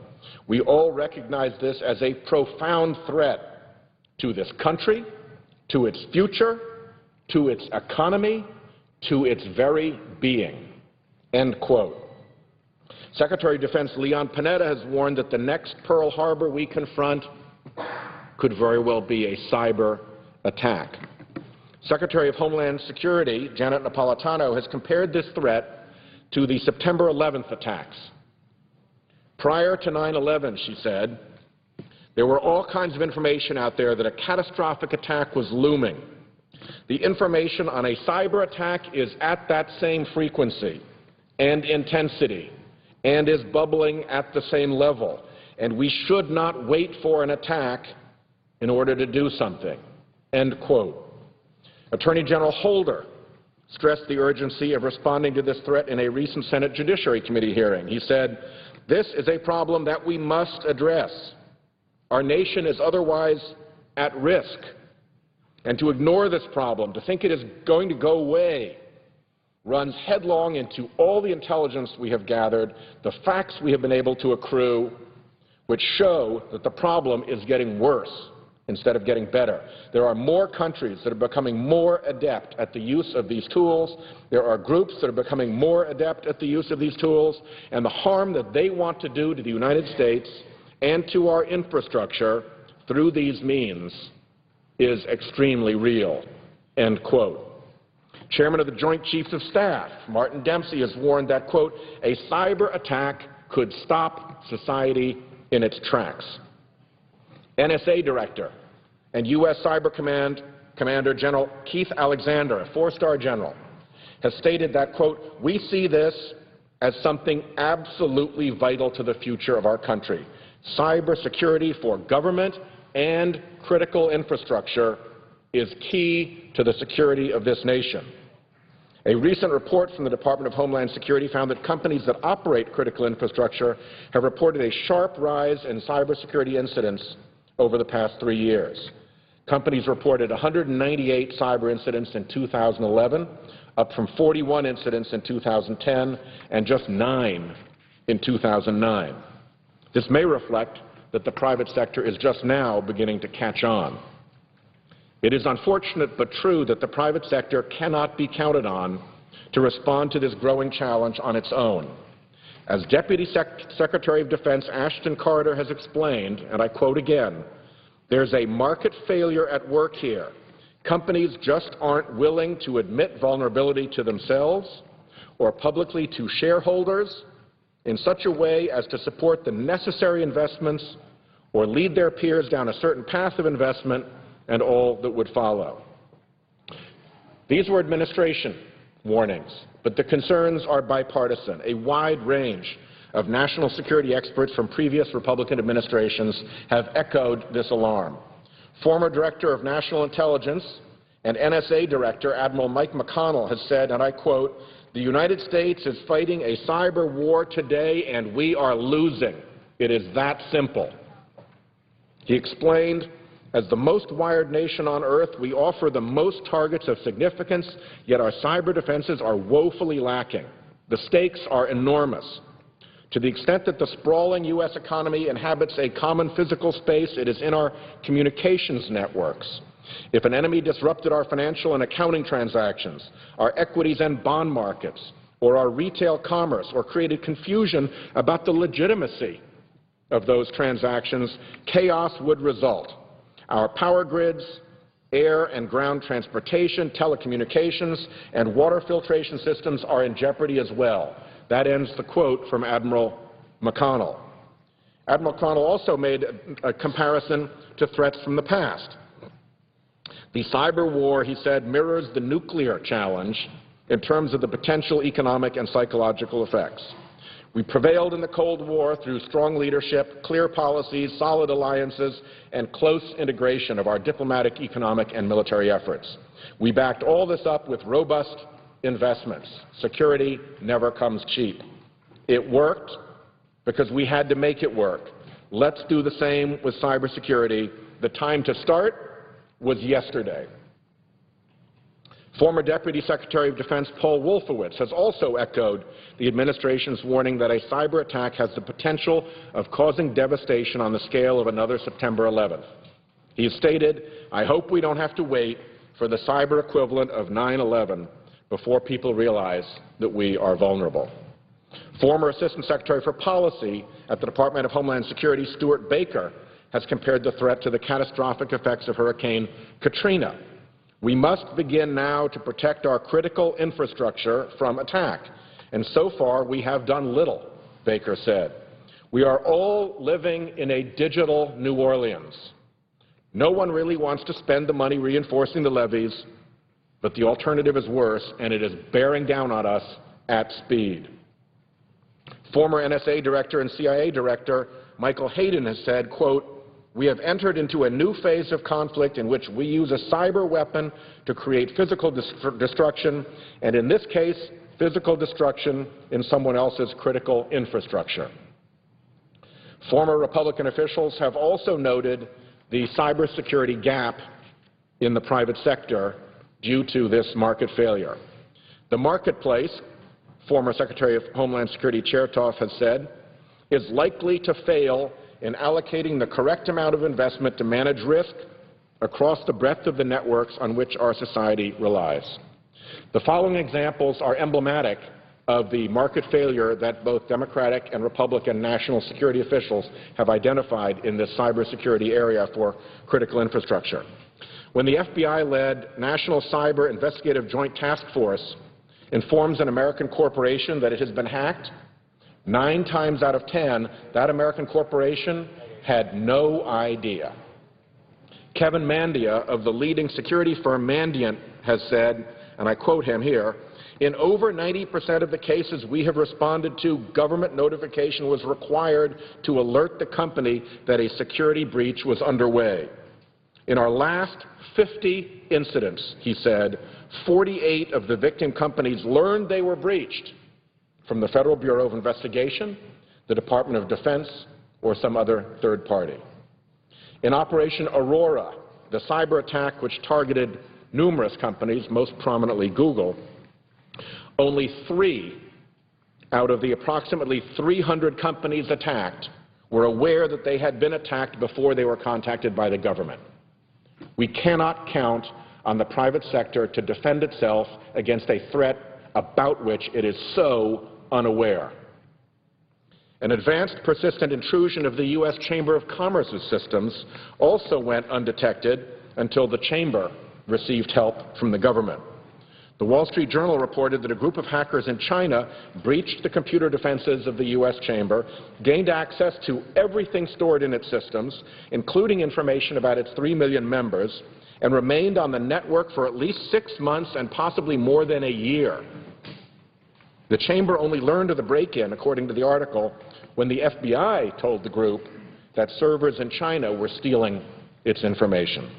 We all recognize this as a profound threat to this country, to its future, to its economy, to its very being." End quote. Secretary of Defense Leon Panetta has warned that the next Pearl Harbor we confront could very well be a cyber attack. Secretary of Homeland Security Janet Napolitano has compared this threat to the September 11th attacks. Prior to 9/11, she said, there were all kinds of information out there that a catastrophic attack was looming. The information on a cyber attack is at that same frequency and intensity and is bubbling at the same level, and we should not wait for an attack in order to do something. End quote. Attorney General Holder stressed the urgency of responding to this threat in a recent Senate Judiciary Committee hearing. He said, "This is a problem that we must address. Our nation is otherwise at risk. And to ignore this problem, to think it is going to go away, runs headlong into all the intelligence we have gathered, the facts we have been able to accrue, which show that the problem is getting worse instead of getting better. There are more countries that are becoming more adept at the use of these tools. There are groups that are becoming more adept at the use of these tools, and the harm that they want to do to the United States and to our infrastructure through these means is extremely real." End quote. Chairman of the Joint Chiefs of Staff, Martin Dempsey, has warned that, quote, "a cyber attack could stop society in its tracks." NSA Director and U.S. Cyber Commander General Keith Alexander, a four-star general, has stated that, quote, "we see this as something absolutely vital to the future of our country. Cybersecurity for government and critical infrastructure is key to the security of this nation." A recent report from the Department of Homeland Security found that companies that operate critical infrastructure have reported a sharp rise in cybersecurity incidents over the past 3 years. Companies reported 198 cyber incidents in 2011, up from 41 incidents in 2010 and just 9 in 2009. This may reflect that the private sector is just now beginning to catch on. It is unfortunate but true that the private sector cannot be counted on to respond to this growing challenge on its own. As Deputy Secretary of Defense Ashton Carter has explained, and I quote again, "There's a market failure at work here. Companies just aren't willing to admit vulnerability to themselves or publicly to shareholders in such a way as to support the necessary investments or lead their peers down a certain path of investment and all that would follow. These were administration warnings, but the concerns are bipartisan. A wide range of national security experts from previous Republican administrations have echoed this alarm. Former Director of National Intelligence and NSA Director Admiral Mike McConnell has said, and I quote, "The United States is fighting a cyber war today and we are losing. It is that simple." He explained, "As the most wired nation on earth, we offer the most targets of significance, yet our cyber defenses are woefully lacking. The stakes are enormous. To the extent that the sprawling U.S. economy inhabits a common physical space, it is in our communications networks. If an enemy disrupted our financial and accounting transactions, our equities and bond markets, or our retail commerce, or created confusion about the legitimacy of those transactions, chaos would result. Our power grids, air and ground transportation, telecommunications, and water filtration systems are in jeopardy as well." That ends the quote from Admiral McConnell. Admiral McConnell also made a comparison to threats from the past. The cyber war, he said, mirrors the nuclear challenge in terms of the potential economic and psychological effects. We prevailed in the Cold War through strong leadership, clear policies, solid alliances, and close integration of our diplomatic, economic, and military efforts. We backed all this up with robust investments. Security never comes cheap. It worked because we had to make it work. Let's do the same with cybersecurity. The time to start was yesterday. Former Deputy Secretary of Defense Paul Wolfowitz has also echoed the administration's warning that a cyber attack has the potential of causing devastation on the scale of another September 11th. He has stated, "I hope we don't have to wait for the cyber equivalent of 9/11 before people realize that we are vulnerable." Former Assistant Secretary for Policy at the Department of Homeland Security, Stuart Baker, has compared the threat to the catastrophic effects of Hurricane Katrina. "We must begin now to protect our critical infrastructure from attack. And so far, we have done little," Baker said. "We are all living in a digital New Orleans. No one really wants to spend the money reinforcing the levees, but the alternative is worse, and it is bearing down on us at speed." Former NSA Director and CIA Director Michael Hayden has said, quote, "We have entered into a new phase of conflict in which we use a cyber weapon to create physical destruction, and in this case, physical destruction in someone else's critical infrastructure." Former Republican officials have also noted the cybersecurity gap in the private sector due to this market failure. The marketplace, former Secretary of Homeland Security Chertoff has said, is likely to fail in allocating the correct amount of investment to manage risk across the breadth of the networks on which our society relies. The following examples are emblematic of the market failure that both Democratic and Republican national security officials have identified in this cybersecurity area for critical infrastructure. When the FBI-led National Cyber Investigative Joint Task Force informs an American corporation that it has been hacked, 9 times out of 10, that American corporation had no idea. Kevin Mandia of the leading security firm Mandiant has said, and I quote him here, "In over 90% of the cases we have responded to, government notification was required to alert the company that a security breach was underway. In our last 50 incidents," he said, 48 of the victim companies learned they were breached from the Federal Bureau of Investigation, the Department of Defense, or some other third party. In Operation Aurora, the cyber attack which targeted numerous companies, most prominently Google, only 3 out of the approximately 300 companies attacked were aware that they had been attacked before they were contacted by the government. We cannot count on the private sector to defend itself against a threat about which it is so unaware. An advanced persistent intrusion of the U.S. Chamber of Commerce's systems also went undetected until the Chamber received help from the government. The Wall Street Journal reported that a group of hackers in China breached the computer defenses of the U.S. Chamber, gained access to everything stored in its systems, including information about its 3 million members, and remained on the network for at least 6 months and possibly more than a year. The Chamber only learned of the break-in, according to the article, when the FBI told the group that servers in China were stealing its information.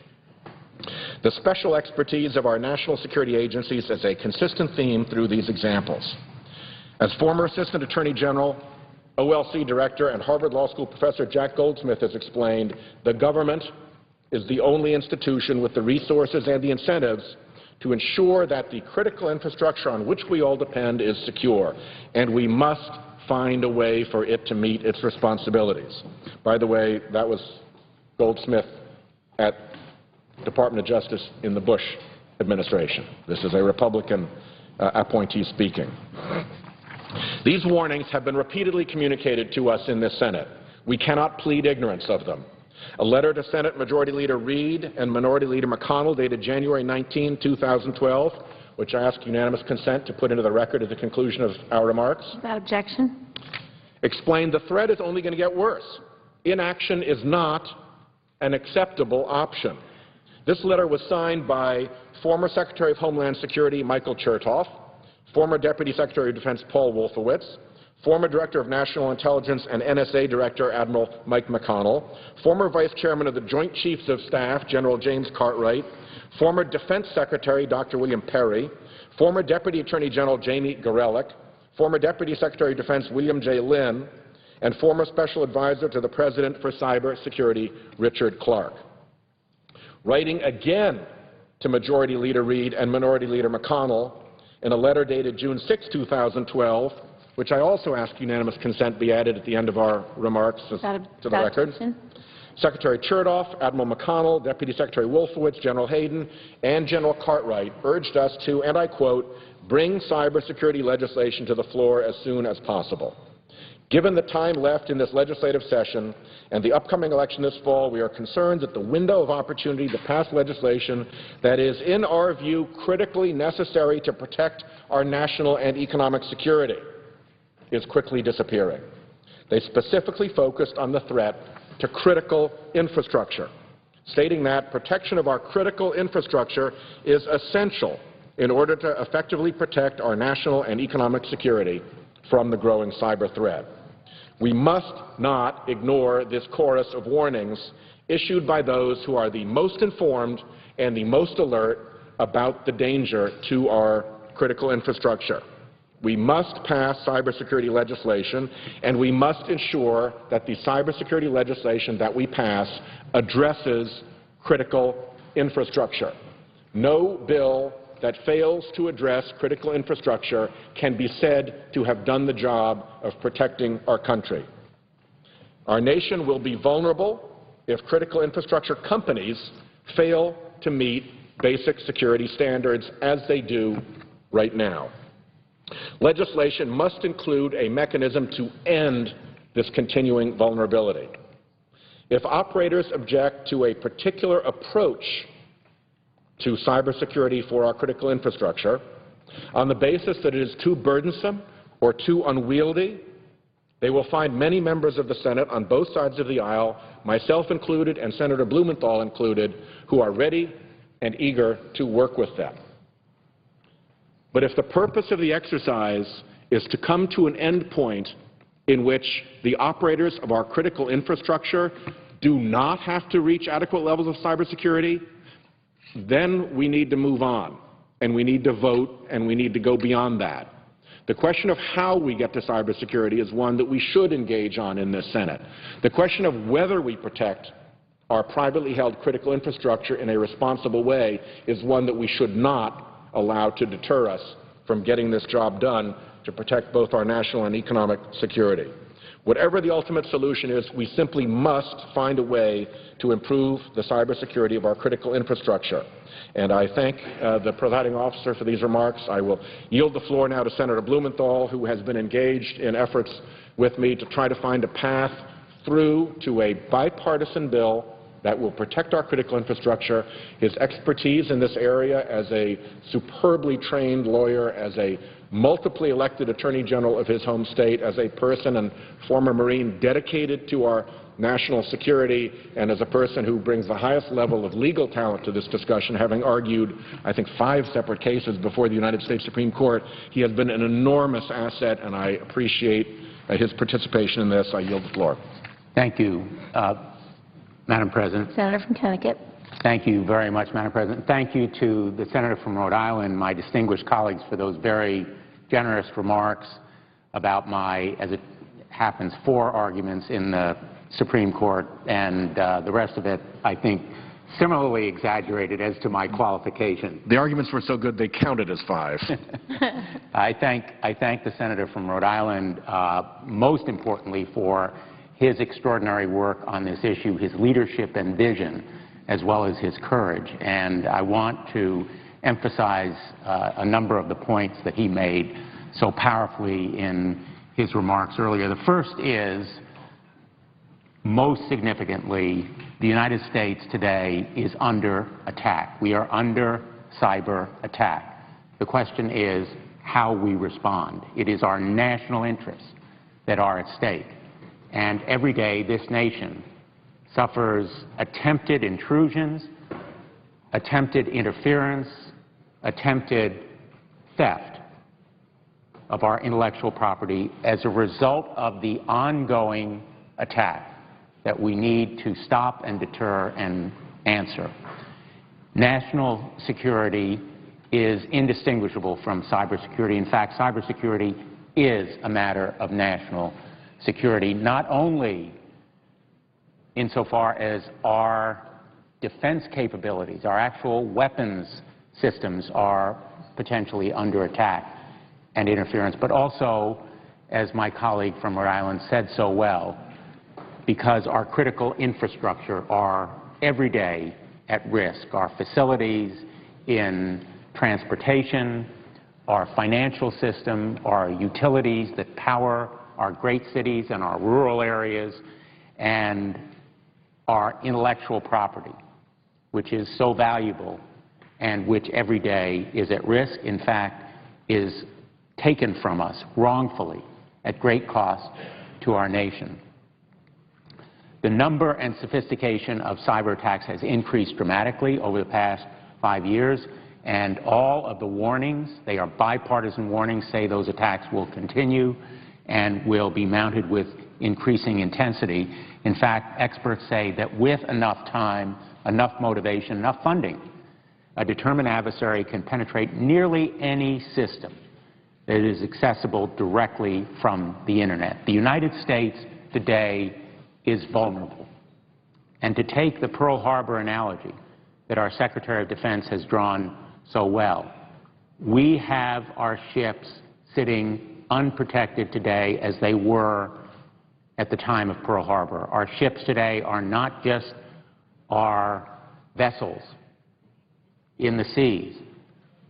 The special expertise of our national security agencies is a consistent theme through these examples. As former Assistant Attorney General, OLC Director, and Harvard Law School Professor Jack Goldsmith has explained, the government is the only institution with the resources and the incentives to ensure that the critical infrastructure on which we all depend is secure, and we must find a way for it to meet its responsibilities. By the way, that was Goldsmith at Department of Justice in the Bush administration. This is a Republican appointee speaking. These warnings have been repeatedly communicated to us in this Senate. We cannot plead ignorance of them. A letter to Senate Majority Leader Reid and Minority Leader McConnell dated January 19, 2012, which I ask unanimous consent to put into the record at the conclusion of our remarks. Without objection. Explained the threat is only going to get worse. Inaction is not an acceptable option. This letter was signed by former Secretary of Homeland Security Michael Chertoff, former Deputy Secretary of Defense Paul Wolfowitz, former Director of National Intelligence and NSA Director Admiral Mike McConnell, former Vice Chairman of the Joint Chiefs of Staff General James Cartwright, former Defense Secretary Dr. William Perry, former Deputy Attorney General Jamie Gorelick, former Deputy Secretary of Defense William J. Lynn, and former Special Advisor to the President for Cyber Security Richard Clark. Writing again to Majority Leader Reid and Minority Leader McConnell in a letter dated June 6, 2012, which I also ask unanimous consent be added at the end of our remarks to the record. Secretary Chertoff, Admiral McConnell, Deputy Secretary Wolfowitz, General Hayden, and General Cartwright urged us to, and I quote, bring cybersecurity legislation to the floor as soon as possible. Given the time left in this legislative session and the upcoming election this fall, we are concerned that the window of opportunity to pass legislation that is, in our view, critically necessary to protect our national and economic security is quickly disappearing. They specifically focused on the threat to critical infrastructure, stating that protection of our critical infrastructure is essential in order to effectively protect our national and economic security from the growing cyber threat. We must not ignore this chorus of warnings issued by those who are the most informed and the most alert about the danger to our critical infrastructure. We must pass cybersecurity legislation, and we must ensure that the cybersecurity legislation that we pass addresses critical infrastructure. No bill that fails to address critical infrastructure can be said to have done the job of protecting our country. Our nation will be vulnerable if critical infrastructure companies fail to meet basic security standards as they do right now. Legislation must include a mechanism to end this continuing vulnerability. If operators object to a particular approach to cybersecurity for our critical infrastructure on the basis that it is too burdensome or too unwieldy, they will find many members of the Senate on both sides of the aisle, myself included and Senator Blumenthal included, who are ready and eager to work with them. But if the purpose of the exercise is to come to an end point in which the operators of our critical infrastructure do not have to reach adequate levels of cybersecurity, then we need to move on, and we need to vote, and we need to go beyond that. The question of how we get to cybersecurity is one that we should engage on in this Senate. The question of whether we protect our privately held critical infrastructure in a responsible way is one that we should not allow to deter us from getting this job done to protect both our national and economic security. Whatever the ultimate solution is, we simply must find a way to improve the cybersecurity of our critical infrastructure. And I thank the presiding officer for these remarks. I will yield the floor now to Senator Blumenthal, who has been engaged in efforts with me to try to find a path through to a bipartisan bill that will protect our critical infrastructure. His expertise in this area as a superbly trained lawyer, as a multiply elected Attorney General of his home state, as a person and former Marine dedicated to our national security, and as a person who brings the highest level of legal talent to this discussion, having argued, I think, 5 separate cases before the United States Supreme Court. He has been an enormous asset, and I appreciate his participation in this. I yield the floor. Thank you, Madam President. Senator from Connecticut. Thank you very much, Madam President. Thank you to the Senator from Rhode Island, my distinguished colleagues, for those very generous remarks about my, as it happens, 4 arguments in the Supreme Court, and the rest of it, I think, similarly exaggerated as to my qualification. The arguments were so good they counted as 5. I thank the Senator from Rhode Island, most importantly, for his extraordinary work on this issue, his leadership and vision, as well as his courage. And I want to emphasize a number of the points that he made so powerfully in his remarks earlier. The first is, most significantly, the United States today is under attack. We are under cyber attack. The question is how we respond. It is our national interests that are at stake. And every day this nation suffers attempted intrusions, attempted interference, attempted theft of our intellectual property as a result of the ongoing attack that we need to stop and deter and answer. National security is indistinguishable from cybersecurity. In fact, cybersecurity is a matter of national security, not only insofar as our defense capabilities, our actual weapons systems are potentially under attack and interference, but also, as my colleague from Rhode Island said so well, because our critical infrastructure are every day at risk. Our facilities in transportation, our financial system, our utilities that power our great cities and our rural areas, and our intellectual property, which is so valuable and which every day is at risk, in fact, is taken from us wrongfully at great cost to our nation. The number and sophistication of cyber attacks has increased dramatically over the past 5 years, and all of the warnings, they are bipartisan warnings, say those attacks will continue and will be mounted with increasing intensity. In fact, experts say that with enough time, enough motivation, enough funding, a determined adversary can penetrate nearly any system that is accessible directly from the Internet. The United States today is vulnerable. And to take the Pearl Harbor analogy that our Secretary of Defense has drawn so well, we have our ships sitting unprotected today as they were at the time of Pearl Harbor. Our ships today are not just our vessels in the seas,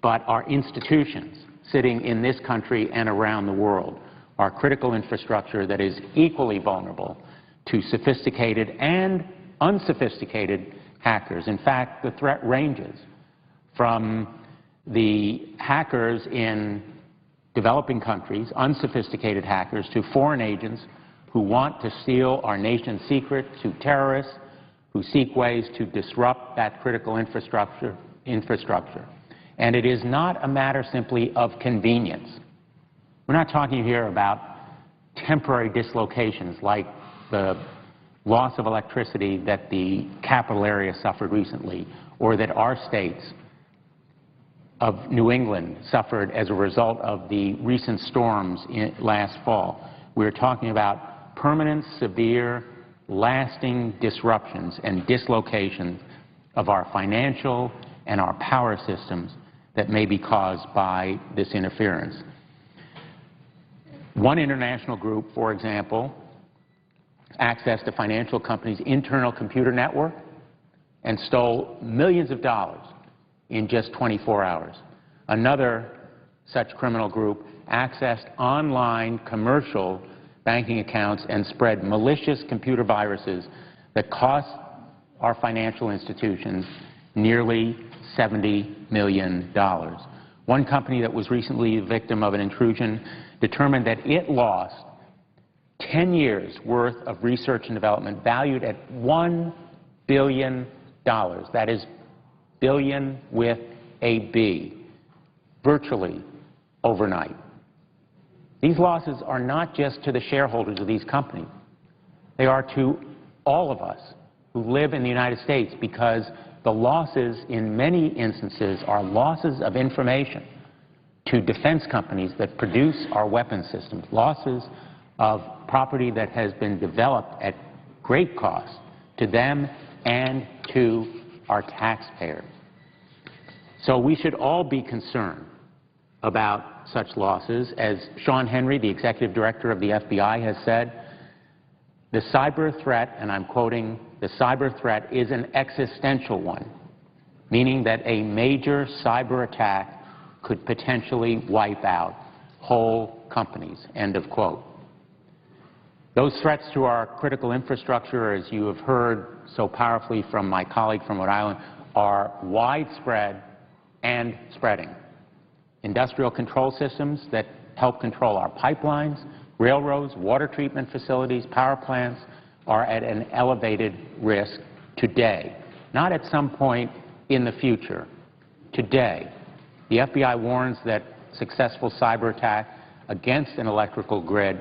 but our institutions sitting in this country and around the world, our critical infrastructure that is equally vulnerable to sophisticated and unsophisticated hackers. In fact, the threat ranges from the hackers in developing countries, unsophisticated hackers, to foreign agents who want to steal our nation's secrets, to terrorists who seek ways to disrupt that critical infrastructure. And it is not a matter simply of convenience. We're not talking here about temporary dislocations like the loss of electricity that the capital area suffered recently, or that our states of New England suffered as a result of the recent storms last fall. We're talking about permanent, severe, lasting disruptions and dislocations of our financial and our power systems that may be caused by this interference. One international group, for example, accessed a financial company's internal computer network and stole millions of dollars in just 24 hours. Another such criminal group accessed online commercial banking accounts and spread malicious computer viruses that cost our financial institutions nearly $70 million. One company that was recently a victim of an intrusion determined that it lost 10 years' worth of research and development valued at $1 billion. That is billion with a B, virtually overnight. These losses are not just to the shareholders of these companies. They are to all of us who live in the United States, because the losses in many instances are losses of information to defense companies that produce our weapons systems, losses of property that has been developed at great cost to them and to our taxpayers. So we should all be concerned about such losses. As Sean Henry, the executive director of the FBI, has said, the cyber threat, and I'm quoting, the cyber threat is an existential one, meaning that a major cyber attack could potentially wipe out whole companies, end of quote. Those threats to our critical infrastructure, as you have heard so powerfully from my colleague from Rhode Island, are widespread and spreading. Industrial control systems that help control our pipelines, railroads, water treatment facilities, power plants are at an elevated risk today, not at some point in the future. Today, the FBI warns that successful cyber attack against an electrical grid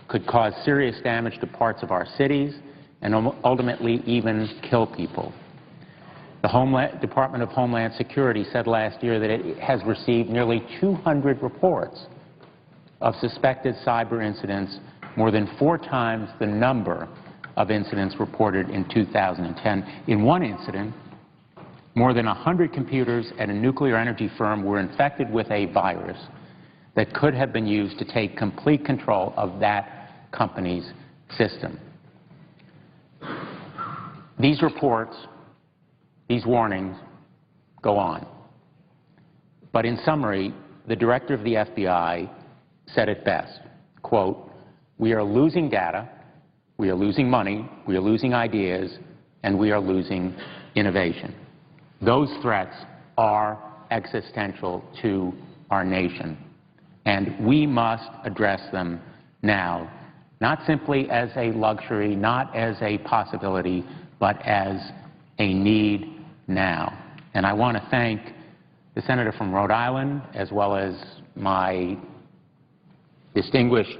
could cause serious damage to parts of our cities and ultimately even kill people. The Department of Homeland Security said last year that it has received nearly 200 reports of suspected cyber incidents, more than 4 times the number of incidents reported in 2010. In one incident, more than 100 computers at a nuclear energy firm were infected with a virus that could have been used to take complete control of that company's system. These reports, these warnings go on. But in summary, the director of the FBI said it best, quote, "We are losing data, we are losing money, we are losing ideas, and we are losing innovation." Those threats are existential to our nation, and we must address them now, not simply as a luxury, not as a possibility, but as a need now. And I want to thank the senator from Rhode Island, as well as my distinguished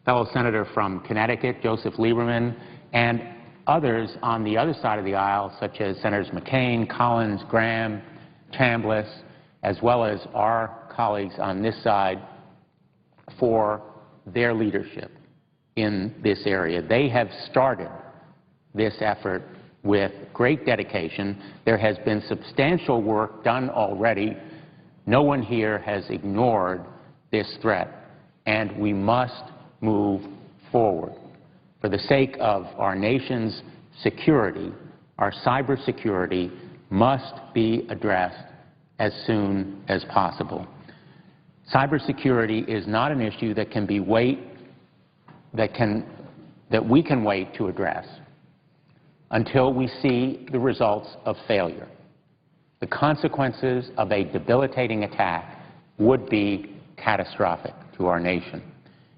fellow senator from Connecticut, Joseph Lieberman, and others on the other side of the aisle, such as Senators McCain, Collins, Graham, Chambliss, as well as our colleagues on this side, for their leadership in this area. They have started this effort with great dedication. There has been substantial work done already. No one here has ignored this threat, and we must move forward. For the sake of our nation's security, our cybersecurity must be addressed as soon as possible. Cybersecurity is not an issue that we can wait to address until we see the results of failure. The consequences of a debilitating attack would be catastrophic to our nation.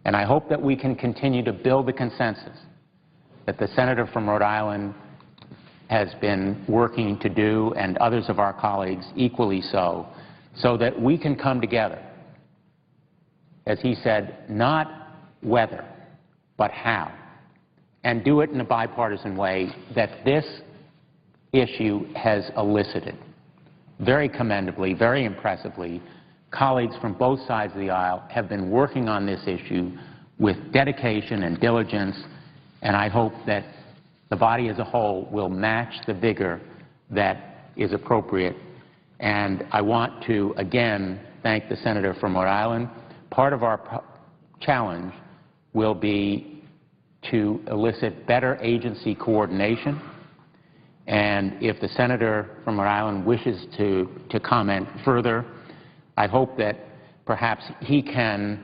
And I hope that we can continue to build the consensus that the senator from Rhode Island has been working to do, and others of our colleagues equally so that we can come together, as he said, not whether, but how, and do it in a bipartisan way that this issue has elicited. Very commendably, very impressively, colleagues from both sides of the aisle have been working on this issue with dedication and diligence, and I hope that the body as a whole will match the vigor that is appropriate. And I want to again thank the senator from Rhode Island. Part of our challenge will be to elicit better agency coordination, and if the senator from Rhode Island wishes to comment further, I hope that perhaps he can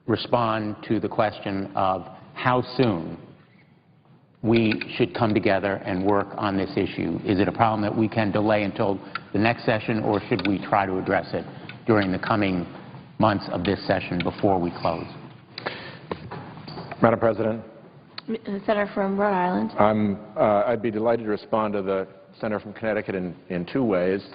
respond to the question of how soon we should come together and work on this issue? Is it a problem that we can delay until the next session, or should we try to address it during the coming months of this session before we close? Madam President, Senator from Rhode Island. I'd be delighted to respond to the senator from Connecticut in two ways. The